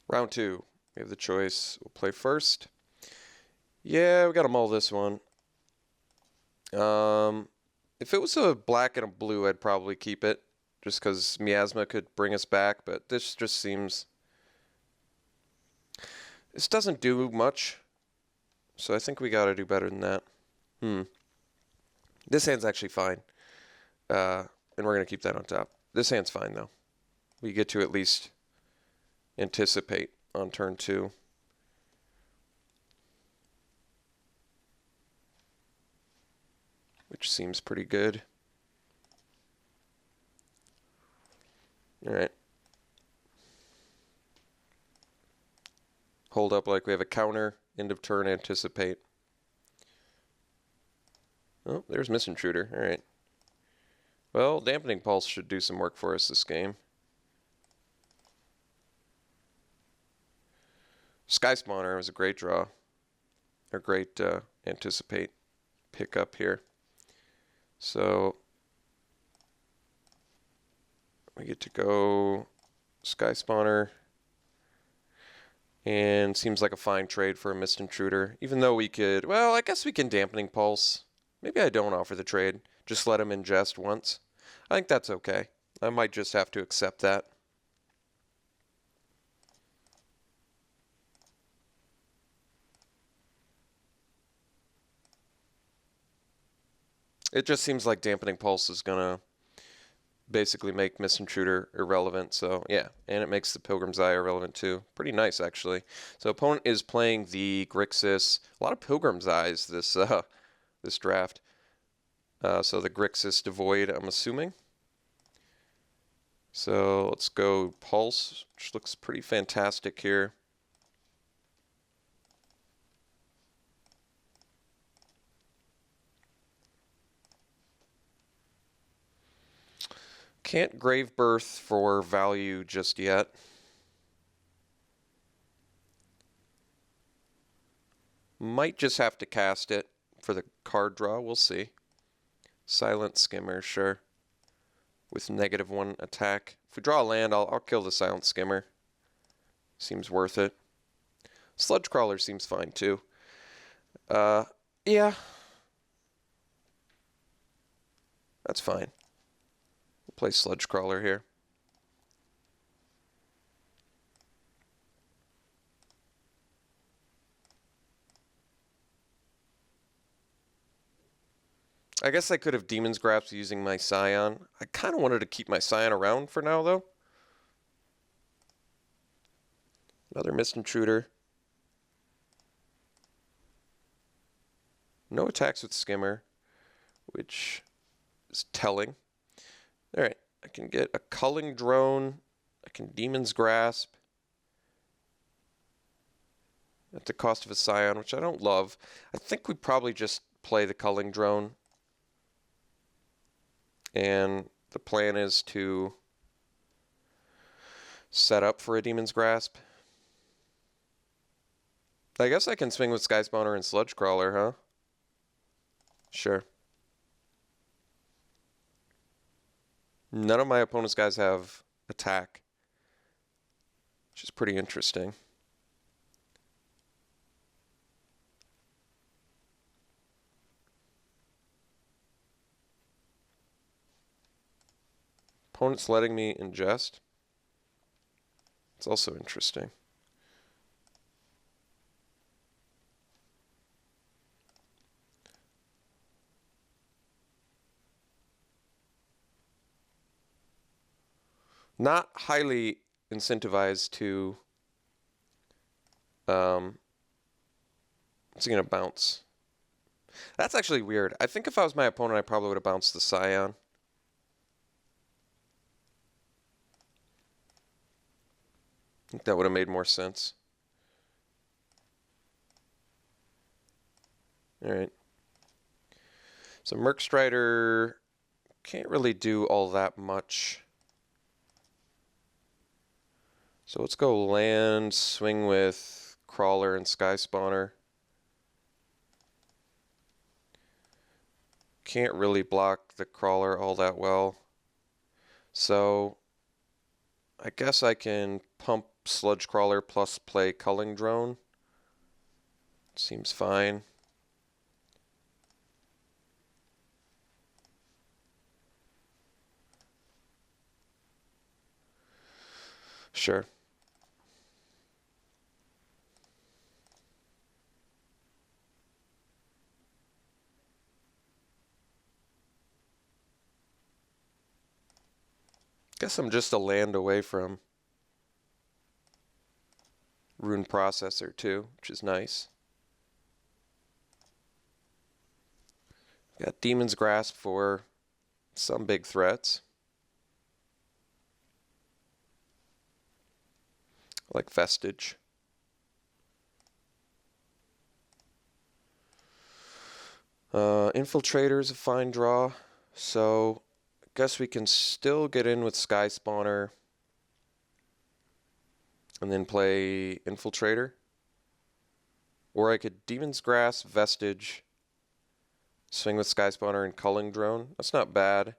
Round two. We have the choice. We'll play first. Yeah, we gotta mull this one. If it was a black and a blue, I'd probably keep it. Just because Miasma could bring us back, but this just seems... This doesn't do much. So I think we gotta do better than that. This hand's actually fine. And we're gonna keep that on top. This hand's fine, though. We get to at least anticipate on turn two. Which seems pretty good. Alright. Hold up like we have a counter. End of turn, anticipate. Oh, there's Misintruder. Alright. Well, Dampening Pulse should do some work for us this game. Sky Spawner was a great draw. A great anticipate pickup here. So we get to go Sky Spawner. And seems like a fine trade for a Mist Intruder. Even though we could, well, I guess we can Dampening Pulse. Maybe I don't offer the trade. Just let him ingest once. I think that's okay. I might just have to accept that. It just seems like Dampening Pulse is going to basically make Mist Intruder irrelevant. So, yeah. And it makes the Pilgrim's Eye irrelevant, too. Pretty nice, actually. So, opponent is playing the Grixis. A lot of Pilgrim's Eyes this draft. So, the Grixis Devoid, I'm assuming. So, let's go Pulse, which looks pretty fantastic here. Can't Grave Birth for value just yet. Might just have to cast it for the card draw. We'll see. Silent Skimmer, sure. With -1 attack. If we draw a land, I'll kill the Silent Skimmer. Seems worth it. Sludge Crawler seems fine too. Yeah. That's fine. Play Sludge Crawler here. I guess I could have Demon's Grasp using my Scion. I kind of wanted to keep my Scion around for now, though. Another Mist Intruder. No attacks with Skimmer, which is telling. Alright, I can get a Culling Drone. I can Demon's Grasp. At the cost of a Scion, which I don't love. I think we probably just play the Culling Drone. And the plan is to set up for a Demon's Grasp. I guess I can swing with Sky Spawner and Sludge Crawler, huh? Sure. None of my opponent's guys have attack, which is pretty interesting. Opponent's letting me ingest. It's also interesting. Not highly incentivized to... What's he going to bounce? That's actually weird. I think if I was my opponent, I probably would have bounced the Scion. I think that would have made more sense. Alright. So Merc Strider can't really do all that much. So let's go land, swing with Crawler and Sky Spawner. Can't really block the Crawler all that well. So I guess I can pump Sludge Crawler plus play Culling Drone. Seems fine. Sure. Guess I'm just a land away from Rune Processor too, which is nice. Got Demon's Grasp for some big threats. Like Vestige. Infiltrator's a fine draw, so I guess we can still get in with Sky Spawner and then play Infiltrator. Or I could Demon's Grasp, Vestige, swing with Sky Spawner and Culling Drone. That's not bad.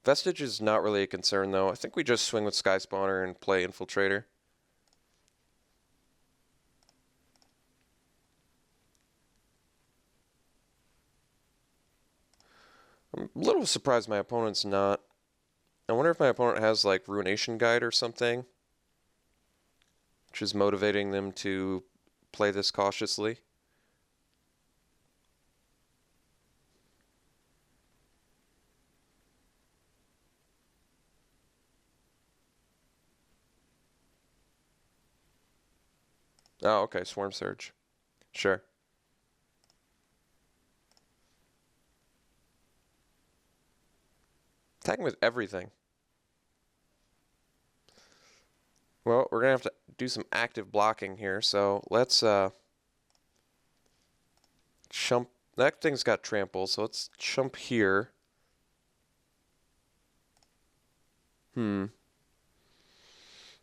Vestige is not really a concern though. I think we just swing with Sky Spawner and play Infiltrator. I'm a little surprised my opponent's not. I wonder if my opponent has like Ruination Guide or something, which is motivating them to play this cautiously. Oh, okay, Swarm Surge. Sure. Attacking with everything. Well, we're going to have to do some active blocking here, so let's chump. That thing's got trample, so let's chump here.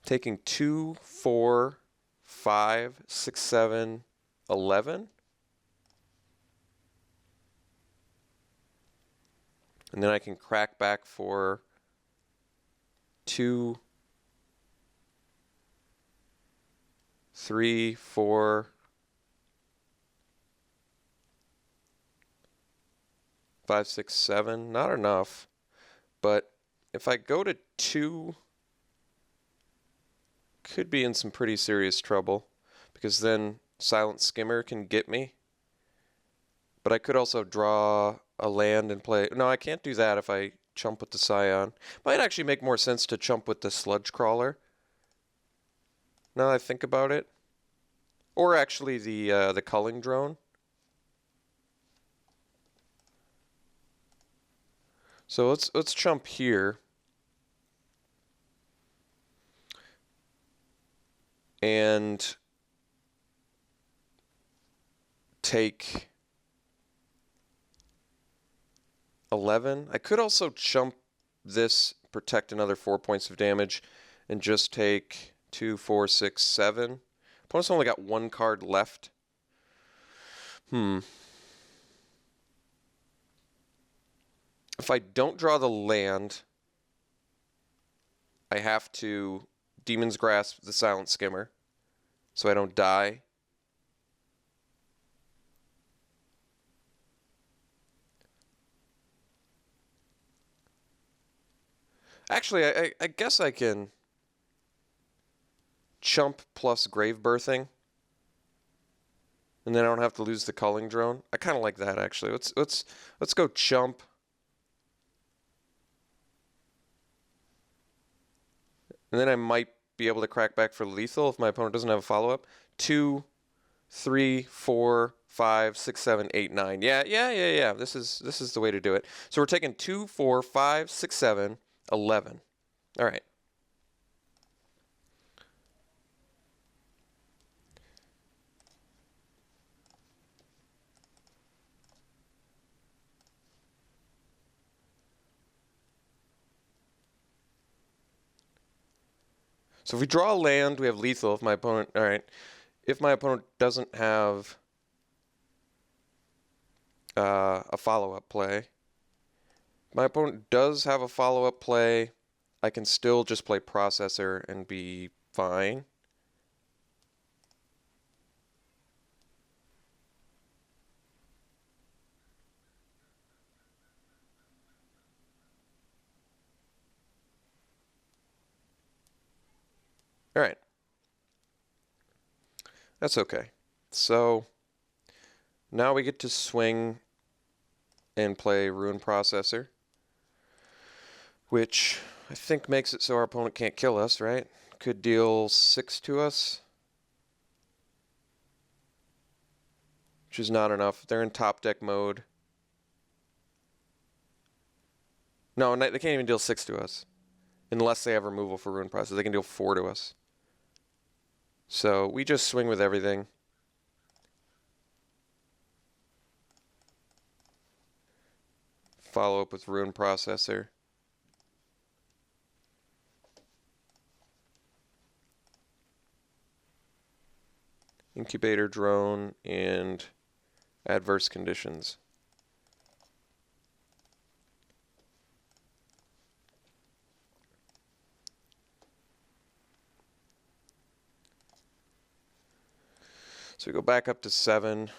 Taking 2, 4, 5, 6, 7, 11. And then I can crack back for 2, 3, 4, 5, 6, 7. Not enough. But if I go to 2, could be in some pretty serious trouble, because then Silent Skimmer can get me. But I could also draw a land and play. No, I can't do that if I chump with the Scion. Might actually make more sense to chump with the Sludge Crawler, now that I think about it. Or actually the Culling Drone. So let's chump here. And take 11. I could also chump this, protect another 4 points of damage, and just take 2, 4, 6, 7. Opponent's only got 1 card left. If I don't draw the land, I have to Demon's Grasp the Silent Skimmer, so I don't die. Actually, I guess I can chump plus Grave Birthing, and then I don't have to lose the Culling Drone. I kind of like that actually. Let's go chump. And then I might be able to crack back for lethal if my opponent doesn't have a follow-up. 2, 3, 4, 5, 6, 7, 8, 9. Yeah. This is the way to do it. So we're taking 2, 4, 5, 6, 7, 11. All right. So if we draw a land, we have lethal. If my opponent, all right. If my opponent doesn't have a follow-up play, my opponent does have a follow-up play, I can still just play Processor and be fine. All right. That's okay. So now we get to swing and play Ruin Processor, which I think makes it so our opponent can't kill us, right? Could deal 6 to us, which is not enough. They're in top deck mode. No, they can't even deal 6 to us, unless they have removal for Ruin Processor. They can deal 4 to us. So we just swing with everything. Follow up with Ruin Processor. Incubator Drone and Adverse Conditions. So we go back up to 7.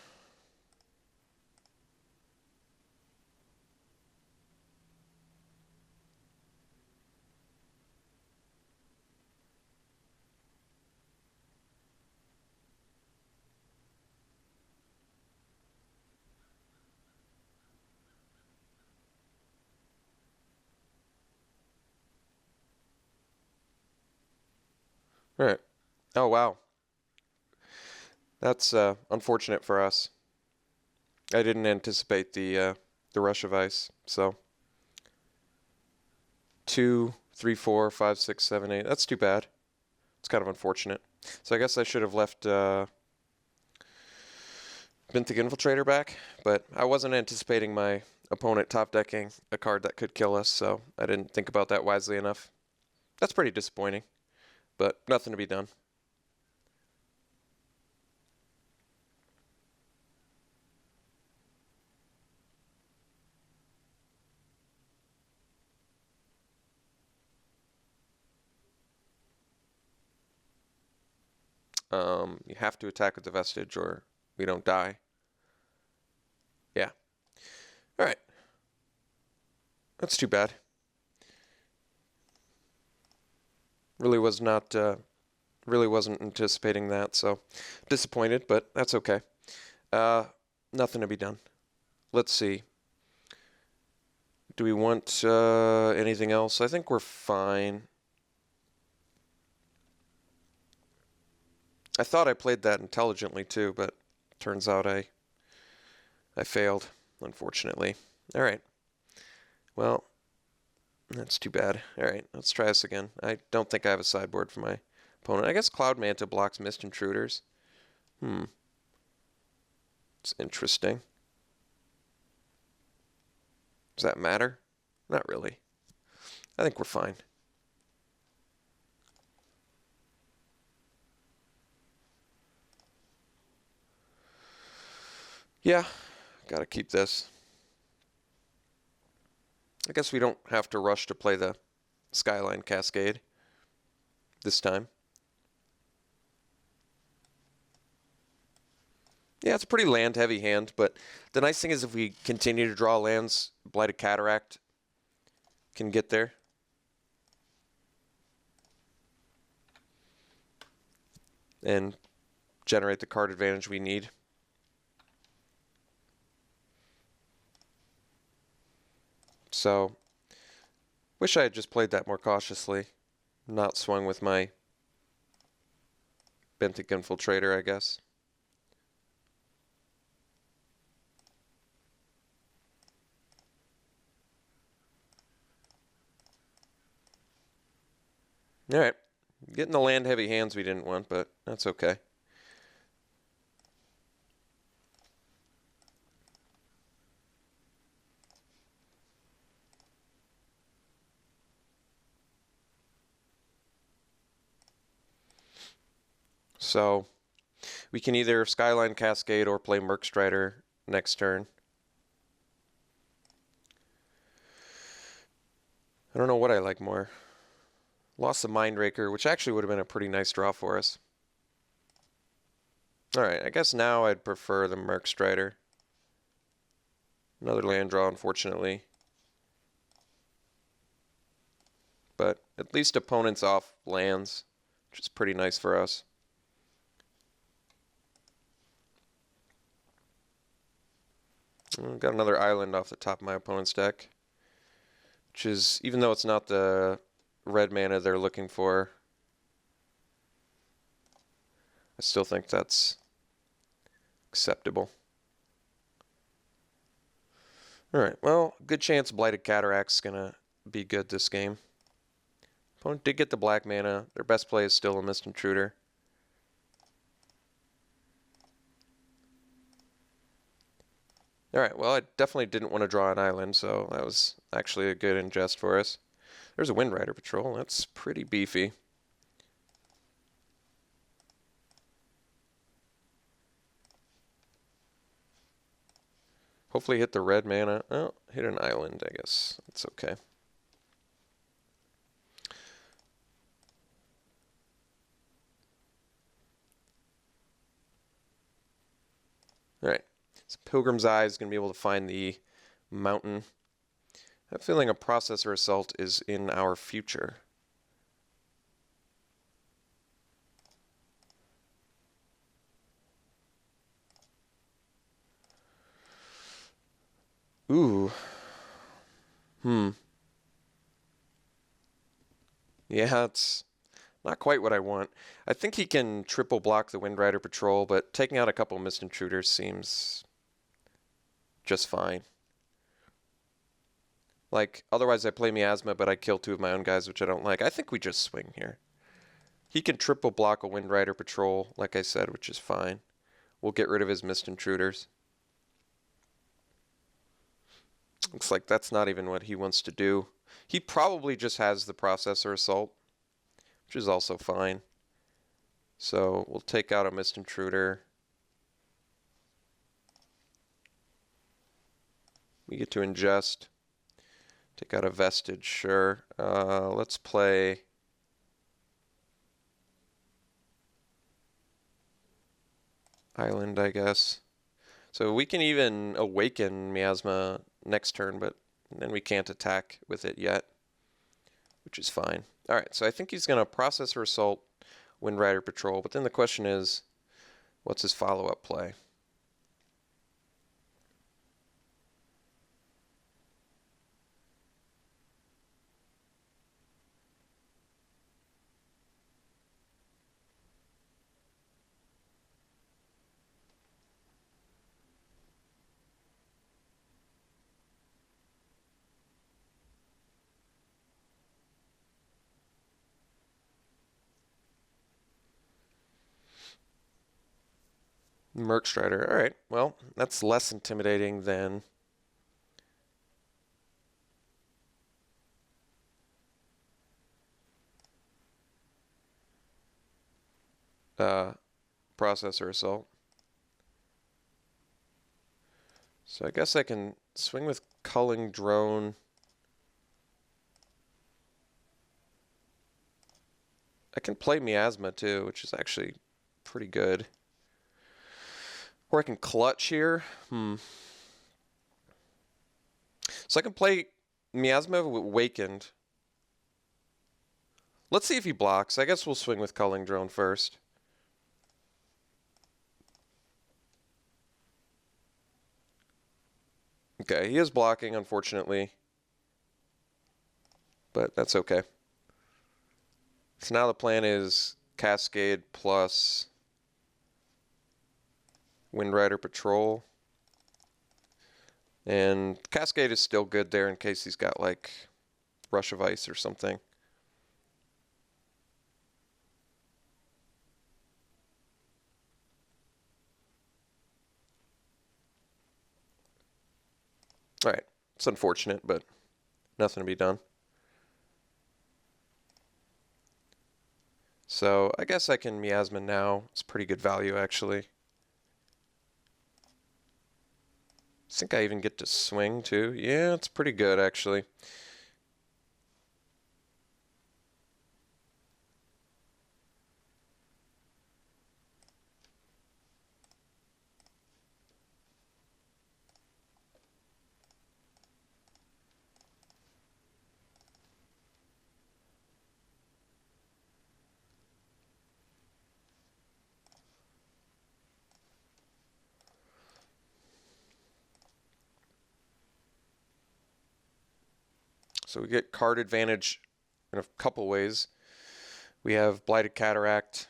All right. Oh, wow. That's unfortunate for us. I didn't anticipate the rush of ice. So 2, 3, 4, 5, 6, 7, 8. That's too bad. It's kind of unfortunate. So I guess I should have left Benthic Infiltrator back, but I wasn't anticipating my opponent top decking a card that could kill us, so I didn't think about that wisely enough. That's pretty disappointing, but nothing to be done. You have to attack with the Vestige or we don't die. Yeah. All right. That's too bad. Really was not, really wasn't anticipating that, so disappointed, but that's okay. Nothing to be done. Let's see. Do we want anything else? I think we're fine. I thought I played that intelligently too, but turns out I failed, unfortunately. All right. Well, that's too bad. All right, let's try this again. I don't think I have a sideboard for my opponent. I guess Cloud Manta blocks Mist Intruders. It's interesting. Does that matter? Not really. I think we're fine. Yeah, gotta keep this. I guess we don't have to rush to play the Skyline Cascade this time. Yeah, it's a pretty land-heavy hand, but the nice thing is if we continue to draw lands, Blighted Cataract can get there. And generate the card advantage we need. So, wish I had just played that more cautiously. Not swung with my Benthic Infiltrator, I guess. Alright. Getting the land-heavy hands we didn't want, but that's okay. So, we can either Skyline Cascade or play Mercstrider next turn. I don't know what I like more. Lost the Mindraker, which actually would have been a pretty nice draw for us. Alright, I guess now I'd prefer the Mercstrider. Another land draw, unfortunately. But at least opponents off lands, which is pretty nice for us. Got another island off the top of my opponent's deck, which is, even though it's not the red mana they're looking for, I still think that's acceptable. Alright, well, good chance Blighted Cataract's gonna be good this game. Opponent did get the black mana. Their best play is still a Mist Intruder. Alright, well, I definitely didn't want to draw an island, so that was actually a good ingest for us. There's a Windrider Patrol. That's pretty beefy. Hopefully hit the red mana. Oh, hit an island, I guess. That's okay. Alright. So Pilgrim's Eye is going to be able to find the mountain. I have a feeling a Processor Assault is in our future. Ooh. Yeah, it's not quite what I want. I think he can triple block the Windrider Patrol, but taking out a couple Mist Intruders seems just fine. Like, otherwise I play Miasma, but I kill two of my own guys, which I don't like. I think we just swing here. He can triple block a Windrider Patrol, like I said, which is fine. We'll get rid of his Mist Intruders. Looks like that's not even what he wants to do. He probably just has the Processor Assault, which is also fine. So we'll take out a Mist Intruder. We get to ingest. Take out a Vestige, sure. Let's play Island, I guess. So we can even awaken Miasma next turn, but then we can't attack with it yet, which is fine. Alright, so I think he's going to Processor Assault, Windrider Patrol, but then the question is, what's his follow-up play? Mercstrider. Alright, well, that's less intimidating than Processor Assault. So I guess I can swing with Culling Drone. I can play Miasma too, which is actually pretty good. Or I can clutch here. So I can play Miasma Awakened. Let's see if he blocks. I guess we'll swing with Culling Drone first. Okay, he is blocking, unfortunately. But that's okay. So now the plan is Cascade plus Windrider Patrol. And Cascade is still good there in case he's got like Rush of Ice or something. Alright, it's unfortunate, but nothing to be done. So I guess I can Miasma now. It's pretty good value, actually. I think I even get to swing, too. Yeah, it's pretty good, actually. So we get card advantage in a couple ways. We have Blighted Cataract.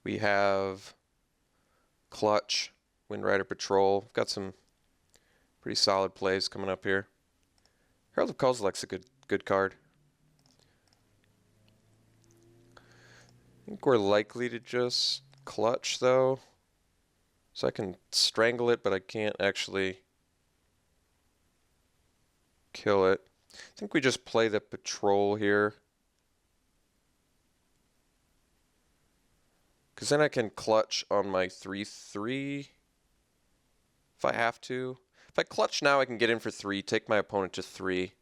We have Clutch, Windrider Patrol. We've got some pretty solid plays coming up here. Herald of Kozilek's a good card. I think we're likely to just clutch though. So I can strangle it, but I can't actually kill it. I think we just play the patrol here. Because then I can clutch on my 3/3 if I have to. If I clutch now, I can get in for 3, take my opponent to 3.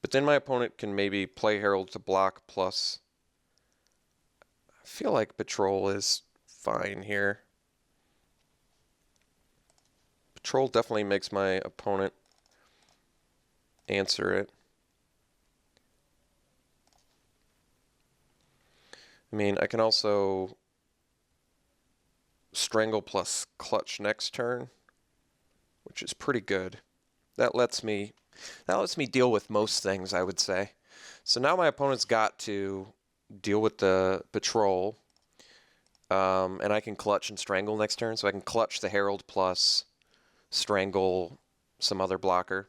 But then my opponent can maybe play Herald to block plus. I feel like patrol is fine here. Patrol definitely makes my opponent answer it. I mean, I can also strangle plus clutch next turn, which is pretty good. That lets me deal with most things, I would say. So now my opponent's got to deal with the patrol, and I can clutch and strangle next turn. So I can clutch the Herald plus strangle some other blocker.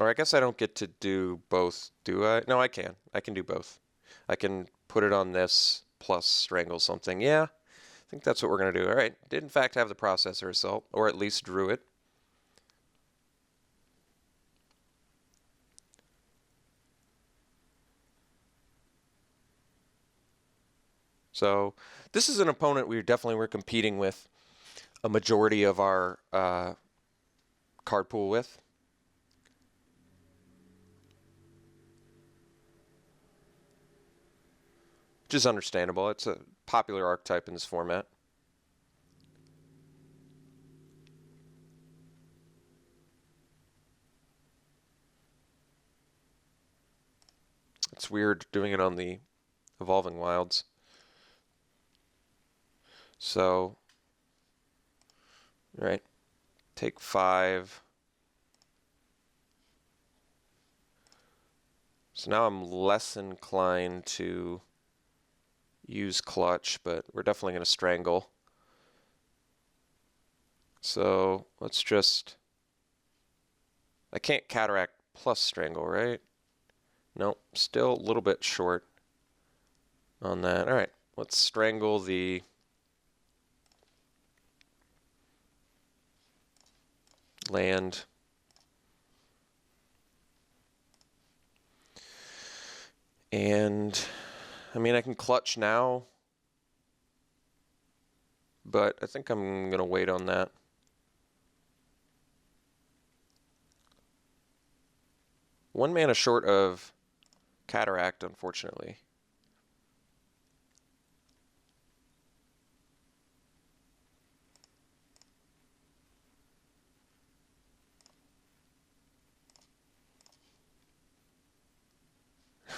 Or I guess I don't get to do both, do I? No, I can. I can do both. I can put it on this plus strangle something. Yeah, I think that's what we're going to do. All right, did in fact have the Processor Assault, or at least drew it. So this is an opponent we definitely were competing with a majority of our card pool with. Which is understandable. It's a popular archetype in this format. It's weird doing it on the Evolving Wilds. So, right, take 5. So now I'm less inclined to use clutch, but we're definitely going to strangle. So let's just, I can't cataract plus strangle, right? Nope, still a little bit short on that. All right, let's strangle the land. And I mean, I can clutch now, but I think I'm going to wait on that. One mana short of Cataract, unfortunately.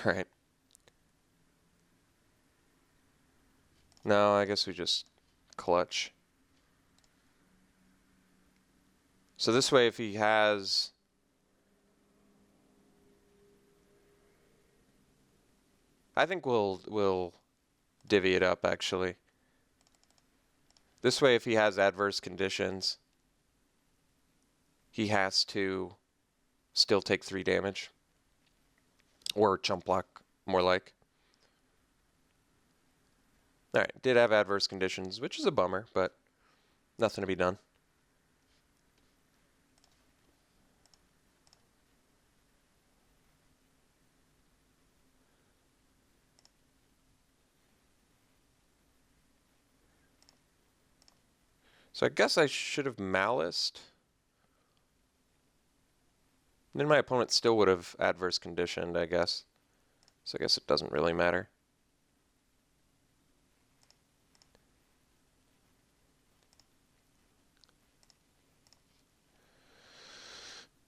All right. No, I guess we just clutch. So this way, if he has... I think we'll divvy it up, actually. This way, if he has adverse conditions, he has to still take 3 damage. Or chump block, more like. Alright, did have adverse conditions, which is a bummer, but nothing to be done. So I guess I should have maliced. Then my opponent still would have adverse conditioned, I guess. So I guess it doesn't really matter.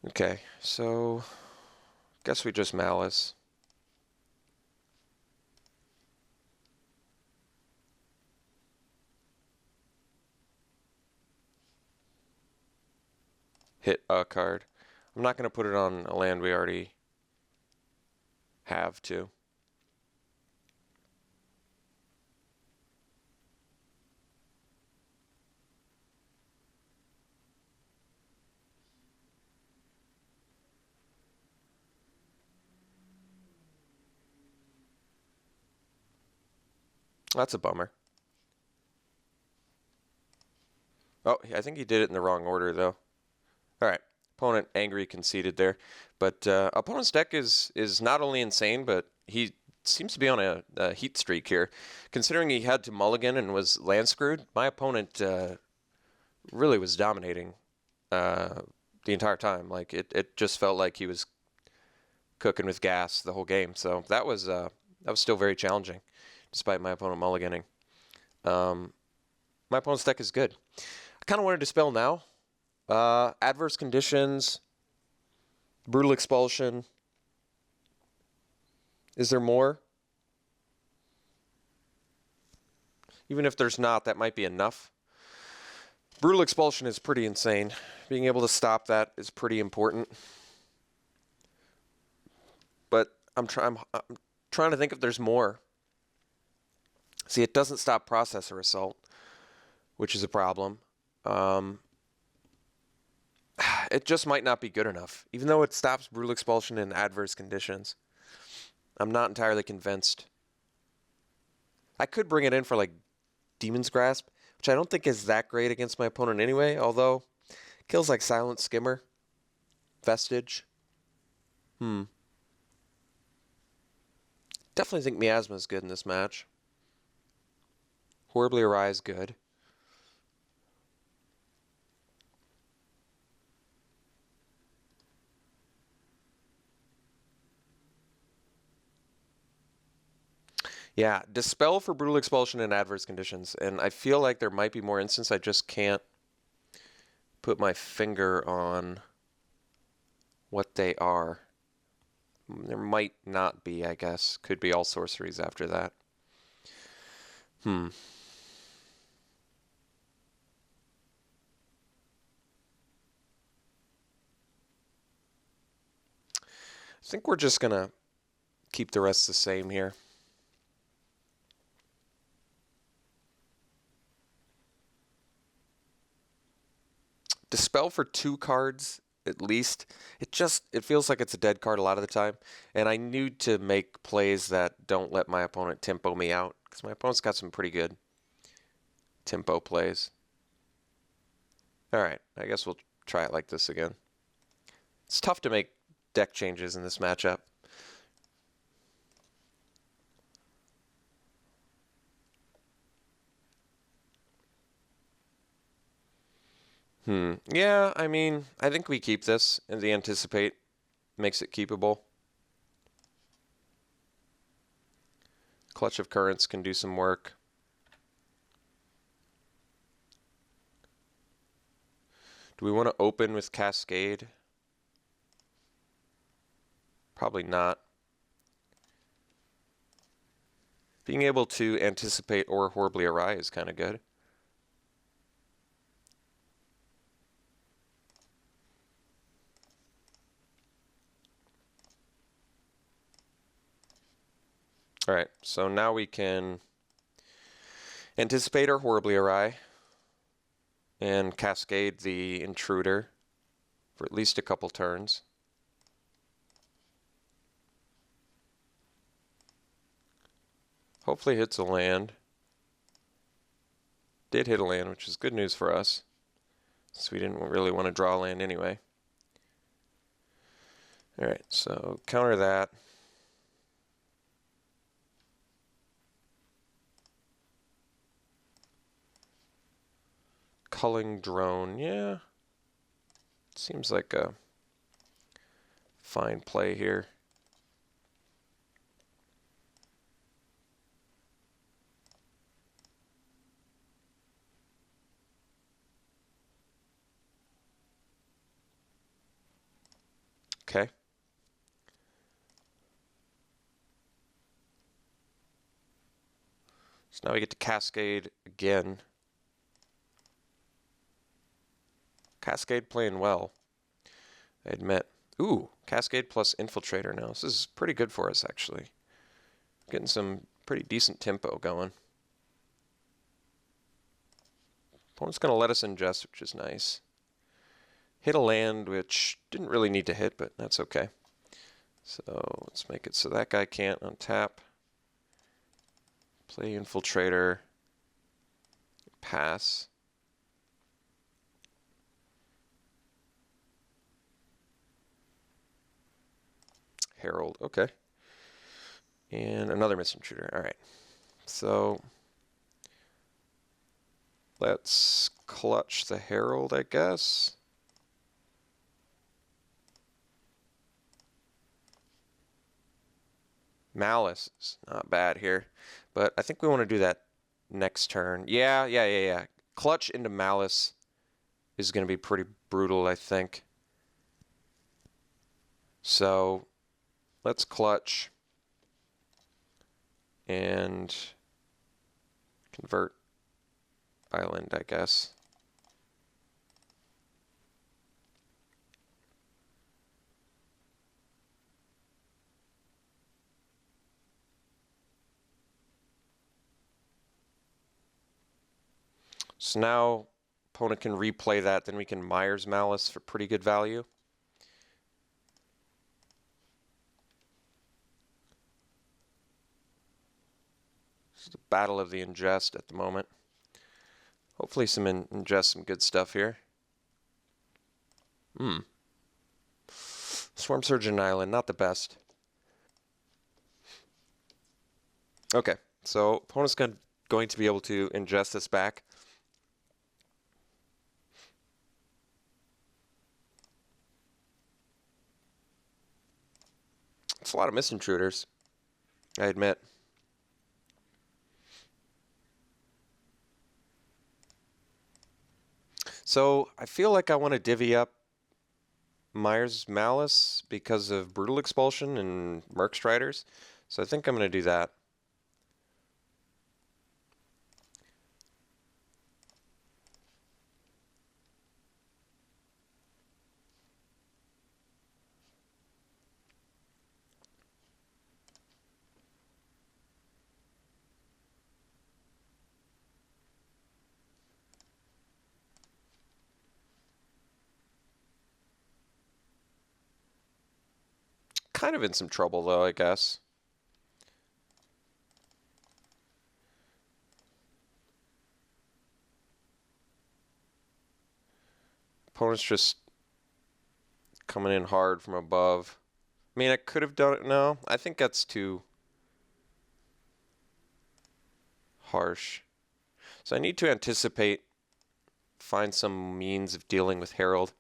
Okay, so guess we just malice. hit a card. I'm not going to put it on a land we already have to. That's a bummer. Oh, I think he did it in the wrong order, though. All right. Opponent angry conceded there. But opponent's deck is not only insane, but he seems to be on a heat streak here. Considering he had to mulligan and was land screwed, my opponent really was dominating the entire time. Like, it just felt like he was cooking with gas the whole game. So that was still very challenging, despite my opponent mulliganing. My opponent's deck is good. I kind of want to dispel now. Adverse conditions, brutal expulsion. Is there more? Even if there's not, that might be enough. Brutal expulsion is pretty insane. Being able to stop that is pretty important. But I'm trying to think if there's more. See, it doesn't stop processor assault, which is a problem. It just might not be good enough, even though it stops brutal expulsion in adverse conditions. I'm not entirely convinced. I could bring it in for like Demon's Grasp, which I don't think is that great against my opponent anyway, although kills like Silent Skimmer, Vestige. Definitely think Miasma is good in this match. Horribly Awry is good. Yeah, Dispel for brutal expulsion in adverse conditions, and I feel like there might be more instances. I just can't put my finger on what they are. There might not be, I guess. Could be all sorceries after that. I think we're just gonna keep the rest the same here. Dispel for 2 cards at least. It feels like it's a dead card a lot of the time. And I need to make plays that don't let my opponent tempo me out, because my opponent's got some pretty good tempo plays. Alright, I guess we'll try it like this again. It's tough to make deck changes in this matchup. Yeah, I mean, I think we keep this, and the Anticipate makes it keepable. Clutch of Currents can do some work. Do we want to open with Cascade? Probably not. Being able to anticipate or Horribly Awry is kind of good. Alright, so now we can anticipate or Horribly Awry and Cascade the Intruder for at least a couple turns. Hopefully hits a land. Did hit a land, which is good news for us, since we didn't really want to draw a land anyway. Alright, so counter that. Culling Drone, yeah. Seems like a fine play here. Okay. So now we get to Cascade again. Cascade playing well. I admit. Ooh, Cascade plus Infiltrator now. This is pretty good for us, actually. Getting some pretty decent tempo going. Opponent's going to let us ingest, which is nice. Hit a land, which didn't really need to hit, but that's okay. So let's make it so that guy can't untap. Play Infiltrator. Pass. Herald, okay. And another Missing Intruder. All right. So let's clutch the Herald, I guess. Malice is not bad here, but I think we want to do that next turn. Yeah. Clutch into Malice is going to be pretty brutal, I think. So let's clutch and convert island, I guess. So now opponent can replay that, then we can Myers Malice for pretty good value. This is the battle of the ingest at the moment. Hopefully some ingest some good stuff here. Swarm Surge and Island, not the best. Okay, so opponent's going to be able to ingest this back. It's a lot of misintruders, I admit. So I feel like I want to divvy up Myers Malice because of Brutal Expulsion and Merc Striders. So I think I'm going to do that. Kind of in some trouble, though, I guess. Opponent's just coming in hard from above. I mean, I could have done it. No, I think that's too harsh. So I need to anticipate, find some means of dealing with Herald.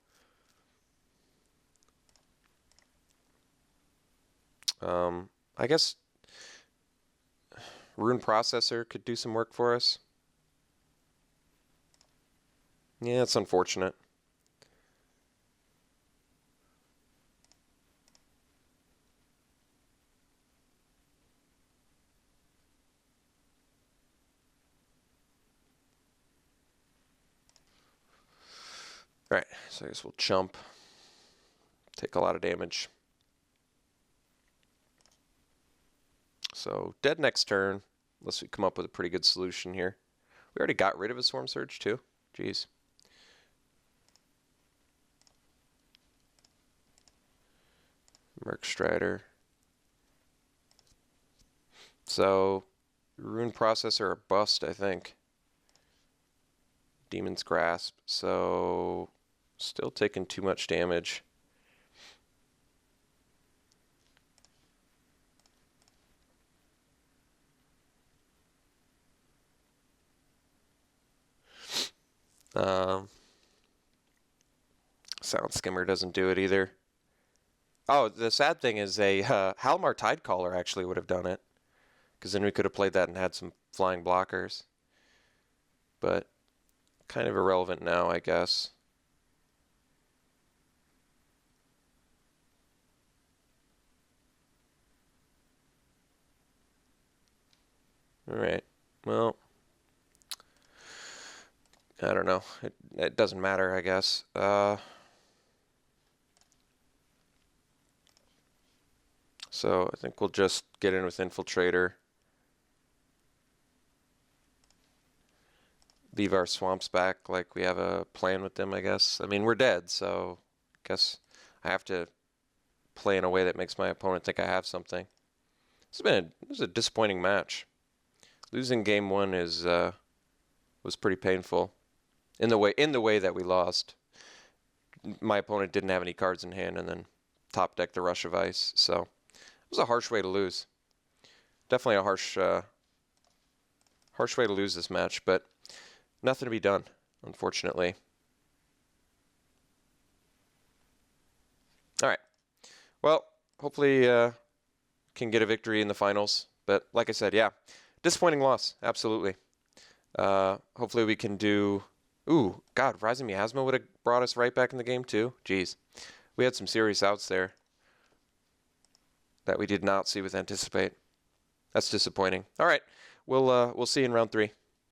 I guess Rune Processor could do some work for us. Yeah, it's unfortunate. All right, so I guess we'll chump. Take a lot of damage. So dead next turn, unless we come up with a pretty good solution here. We already got rid of a Swarm Surge too. Jeez. Merc Strider. So Rune Processor or bust, I think. Demon's Grasp. So still taking too much damage. Sound Skimmer doesn't do it either. Oh, the sad thing is a Halmar Tidecaller actually would have done it. Because then we could have played that and had some flying blockers. But kind of irrelevant now, I guess. Alright, well, I don't know. It doesn't matter, I guess. So I think we'll just get in with Infiltrator. Leave our swamps back like we have a plan with them, I guess. I mean, we're dead, so I guess I have to play in a way that makes my opponent think I have something. This was a disappointing match. Losing game one was pretty painful in the way that we lost. My opponent didn't have any cards in hand and then top decked the Rush of Ice, so it was a harsh way to lose. Definitely a harsh way to lose this match, but nothing to be done, unfortunately. All right. Well, hopefully can get a victory in the finals. But like I said, yeah, disappointing loss. Absolutely. Hopefully we can do... Ooh, God, Rising Miasma would have brought us right back in the game too. Jeez. We had some serious outs there that we did not see with Anticipate. That's disappointing. All right. We'll see you in round 3.